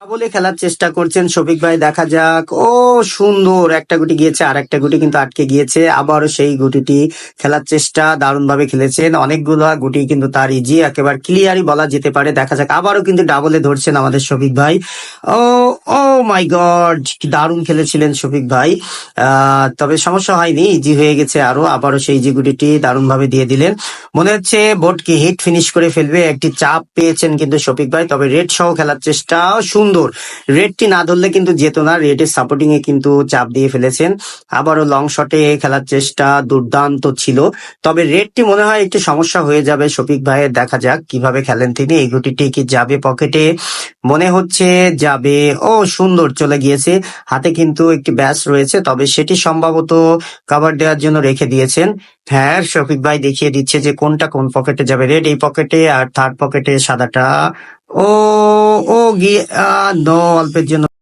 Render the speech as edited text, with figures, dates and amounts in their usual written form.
বলে খেলার চেষ্টা করছেন শফিক ভাই, দেখা যাক। ও সুন্দর একটা গুটি গিয়েছে, আর একটা গুটি কিন্তু আটকে গিয়েছে। আবারও সেই গুটিটি খেলার চেষ্টা, দারুণ ভাবে খেলেছেন। অনেকগুলো গুটি কিন্তু তার ইজি, একেবারে ক্লিয়ারই বলা যেতে পারে। দেখা যাক, আবারও কিন্তু ডাবলে ধরছেন আমাদের শফিক ভাই। ও ও মাই গড, কি দারুণ খেলেছিলেন শফিক ভাই। তবে সমস্যা হয়নি, ইজি হয়ে গেছে। আবারও সেই ইজি গুটিটি দারুণ ভাবে দিয়ে দিলেন। মনে হচ্ছে বোর্ডকে হিট ফিনিশ করে ফেলবে, একটি চাপ পেয়েছেন কিন্তু শফিক ভাই। তবে রেড সহ খেলার চেষ্টা সুন্দর। রেডটি না ধরলে কিন্তু যেত না, রেডের সাপোর্টিং এ কিন্তু চাপ দিয়ে ফেলেছেন। আবারও লং শটে খেলার চেষ্টা দুর্দান্ত ছিল। তবে রেডটি মনে হয় একটু সমস্যা হয়ে যাবে শফিক ভাইয়ের, দেখা যাক কিভাবে খেলেন তিনি। এই গুটিটি কি যাবে পকেটে? মনে হচ্ছে যাবে। ও সুন্দর চলে গিয়েছে। হাতে কিন্তু একটি ব্যাস রয়েছে, তবে সেটি সম্ভবত কভার দেওয়ার জন্য রেখে দিয়েছেন। হ্যাঁ, শফিক ভাই দেখিয়ে দিচ্ছে যে কোনটা কোন পকেটে যাবে। রেড এই পকেটে, আর থার্ড পকেটে সাদাটা। ও ও গিয়ে নো, অল্পের জন্য